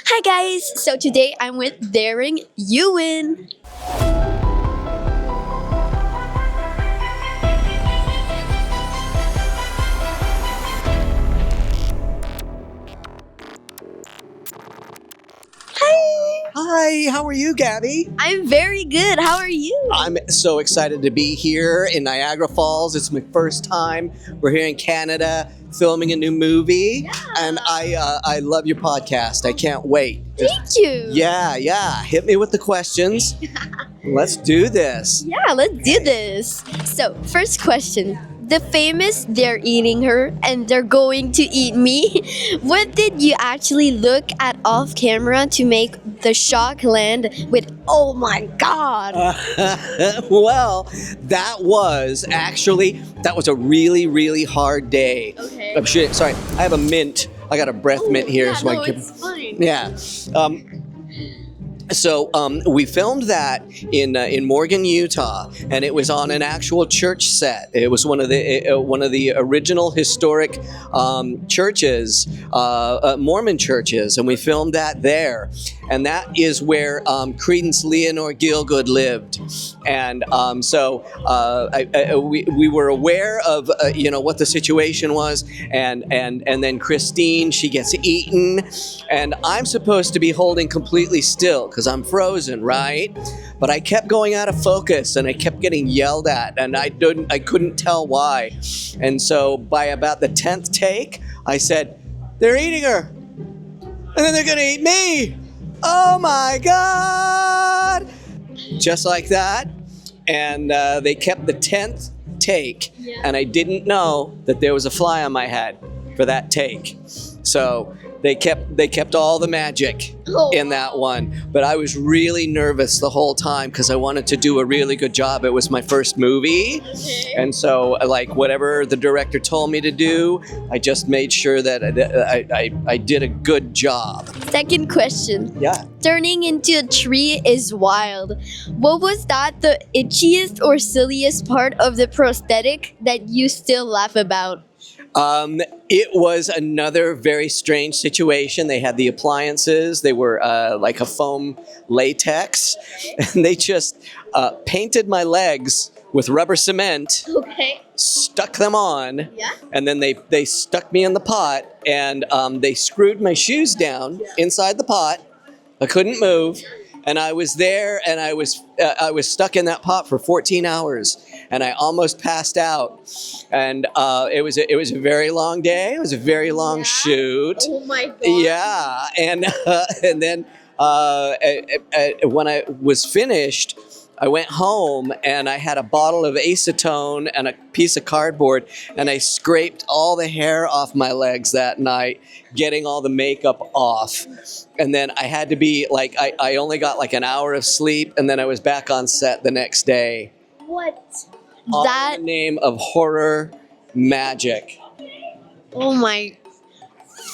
Hi guys! So today I'm with Darren Ewing. Hi, how are you, Gaby? I'm very good. How are you? I'm so excited to be here in Niagara Falls. It's my first time. We're here in Canada filming a new movie, and I love your podcast. I can't wait. Thank you. Yeah. Hit me with the questions. Let's do this. Yeah, let's do this. So, first question. The famous "they're eating her" and "they're going to eat me." What did you actually look at off camera to make the shock land with "oh my god"? Well, that was a really, really hard day. Okay. Oh, shit, sorry. I have a mint. I got a breath mint here. Yeah, no, it's fine. Yeah. So we filmed that in Morgan, Utah, and it was on an actual church set. It was one of the original historic churches, Mormon churches, and we filmed that there. And that is where Credence Leonore Gielgud lived. And so we were aware of what the situation was, and then Christine, she gets eaten, and I'm supposed to be holding completely still because I'm frozen, right? But I kept going out of focus, and I kept getting yelled at, and I couldn't tell why. And so by about the 10th take, I said, "They're eating her, and then they're gonna eat me. Oh my God!" Just like that. And they kept the 10th take, and I didn't know that there was a fly on my head for that take. So they kept all the magic in that one. But I was really nervous the whole time because I wanted to do a really good job. It was my first movie. Okay. And so, like, whatever the director told me to do, I just made sure that I did a good job. Second question. Yeah. Turning into a tree is wild. What was that the itchiest or silliest part of the prosthetic that you still laugh about? It was another very strange situation. They had the appliances. They were like a foam latex, and they just painted my legs with rubber cement, Okay. stuck them on, Yeah. and then they stuck me in the pot, and they screwed my shoes down inside the pot. I couldn't move, and I was there, and I was stuck in that pot for 14 hours, and I almost passed out. And it was a very long day. It was a very long shoot. Oh my god. Yeah, and then when I was finished, I went home and I had a bottle of acetone and a piece of cardboard, and I scraped all the hair off my legs that night, getting all the makeup off. And then I had to be like, I only got like an hour of sleep, and then I was back on set the next day. What? All That. in the name of horror magic. Oh my.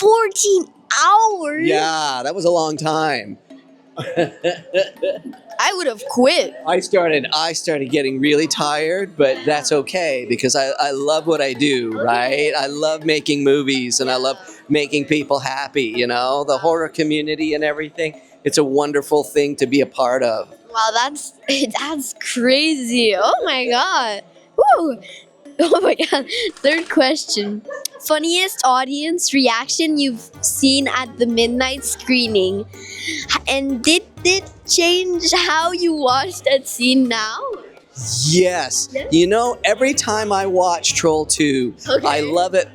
14 hours? Yeah, that was a long time. I would have quit. I started getting really tired, but that's okay because I love what I do, right? I love making movies, and I love making people happy, the horror community and everything. It's a wonderful thing to be a part of. Wow, that's crazy. Oh my god. Woo. Oh my god. Third question. Funniest audience reaction you've seen at the midnight screening? And did it change how you watched that scene now? Yes. Every time I watch Troll 2, Okay. I love it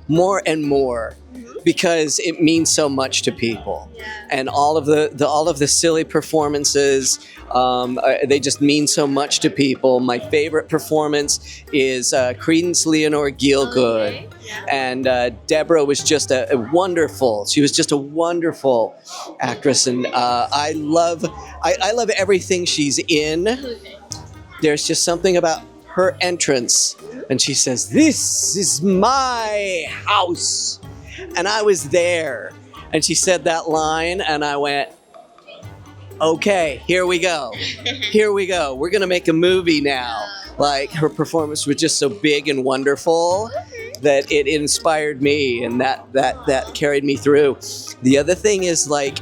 more and more. Because it means so much to people, and all of the silly performances, they just mean so much to people. My favorite performance is Credence Leonore Gielgud, Okay. and Deborah was just a wonderful. She was just a wonderful actress, and I love everything she's in. Okay. There's just something about her entrance, and she says, "This is my house." And I was there, and she said that line, and I went, "Okay, here we go. Here we go. We're gonna make a movie now." Like, her performance was just so big and wonderful. that it inspired me, and that carried me through. The other thing is, like,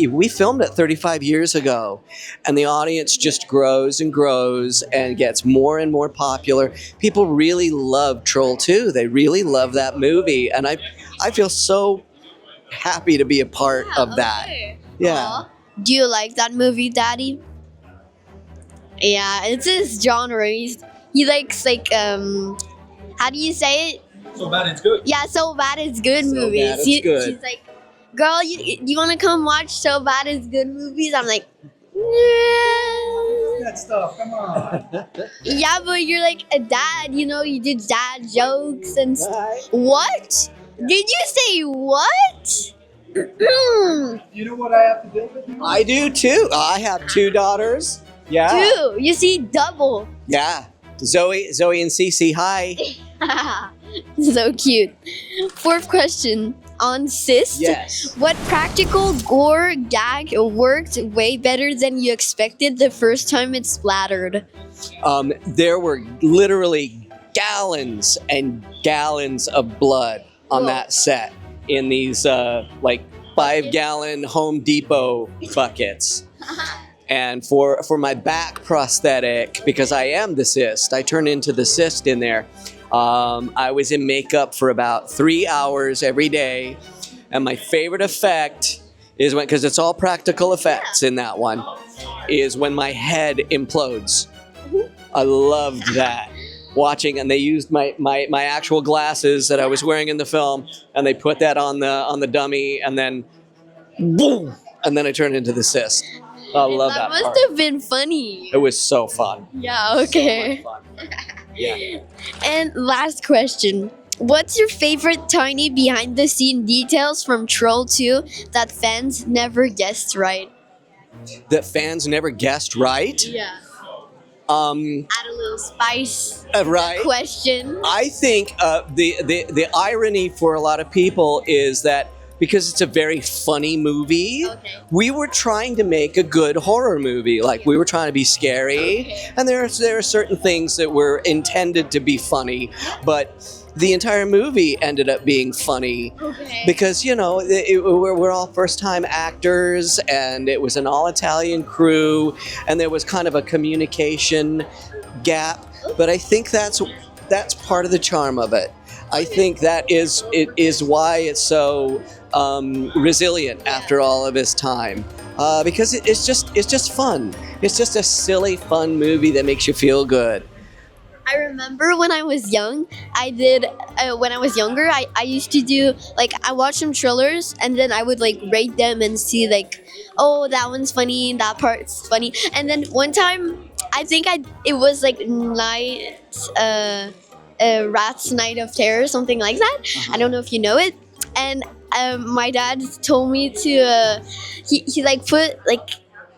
we filmed it 35 years ago, and the audience just grows and grows and gets more and more popular. People really love Troll 2. They really love that movie, and I feel so happy to be a part of that. Okay. Yeah. Aw. Do you like that movie, Daddy? Yeah, it's his genre. He likes, like, how do you say it? So bad it's good. Yeah, So Bad It's Good So movies. Bad It's Good. She's like, girl, you want to come watch So Bad It's Good movies? I'm like, yeah. That stuff, come on. Yeah, but you're like a dad, you know, you do dad jokes and Right. What? Did you say what? Mm. You know what I have to deal with? I do too. I have 2 daughters. Yeah. Dude, you see double. Yeah. Zoe and Cece, hi. So cute. 4th question. On cyst, Yes. what practical gore gag worked way better than you expected the first time it splattered? There were literally gallons and gallons of blood on Whoa. that set in these like 5-gallon Home Depot buckets. And for my back prosthetic, because I am the cyst, I turn into the cyst in there. I was in makeup for about 3 hours every day. And my favorite effect is when, because it's all practical effects in that one, is when my head implodes. I loved that. Watching, and they used my actual glasses that I was wearing in the film, and they put that on the dummy, and then boom, and then I turned into the cyst. I love that That part. must have been funny. It was so fun. Yeah, okay. So much fun. Yeah. And last question. What's your favorite tiny behind the scene details from Troll 2 that fans never guessed right? That fans never guessed right. Yeah. Add Add a little spice. right. Question. I think the irony for a lot of people is that because it's a very funny movie, Okay. we were trying to make a good horror movie. Like, we were trying to be scary, Okay. and there are certain things that were intended to be funny, but the entire movie ended up being funny. Okay. Because, you know, we're all first-time actors, and it was an all-Italian crew, and there was kind of a communication gap. But I think that's part of the charm of it. I think that is why it's so resilient after all of its time. Because it's just fun. It's just a silly, fun movie that makes you feel good. I remember when I was young, when I was younger, I used to do, like, I watched some trailers and then I would, like, rate them and see, like, oh, that one's funny, that part's funny. And then one time, I think it was, like, Rat's Night of Terror, something like that. I don't know if you know it. And my dad told me to, he like, put, like,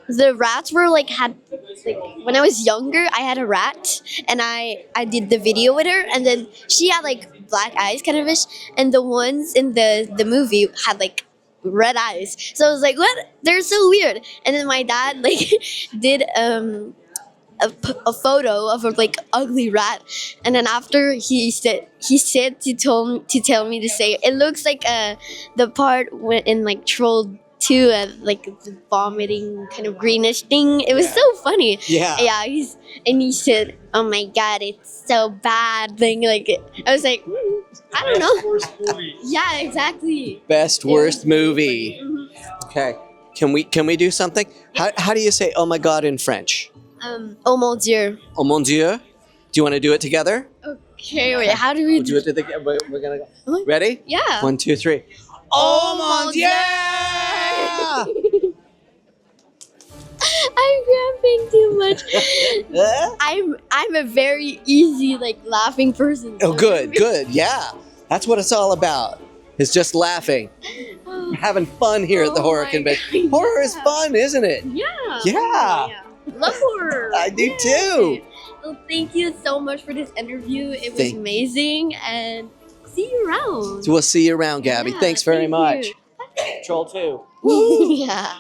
the rats were like when I was younger, I had a rat and I did the video with her, and then she had like black eyes kind of ish, and the ones in the movie had like red eyes. So I was like, what? They're so weird. And then my dad like did a photo of a like ugly rat, and then after he said to tell me to say it looks like the part when in like Troll 2, like the vomiting kind of greenish thing. It was so funny. Yeah. Yeah. He said, "Oh my God, it's so bad." Thing like I was like, I don't know. Worst movie. Yeah, exactly. Best worst movie. Mhm. Okay. Can we do something? How do you say "oh my God" in French? Oh mon Dieu. Oh mon Dieu. Do you want to do it together? Okay, wait. How do we We'll do it together. We're gonna go. Okay. Ready? Yeah. 1, 2, 3. Oh mon Dieu! I'm cramping too much. I'm a very easy like laughing person. Oh, good. Yeah. That's what it's all about. It's just laughing. We're having fun here at the Oh horror my convention. God, Horror is fun, isn't it? Yeah. Yeah. Love horror. I do Yay. too. Well, thank you so much for this interview. It was Thank- amazing, and see you around. So we'll see you around, Gabby. Yeah, Thanks very thank much. you. Troll 2. Yeah.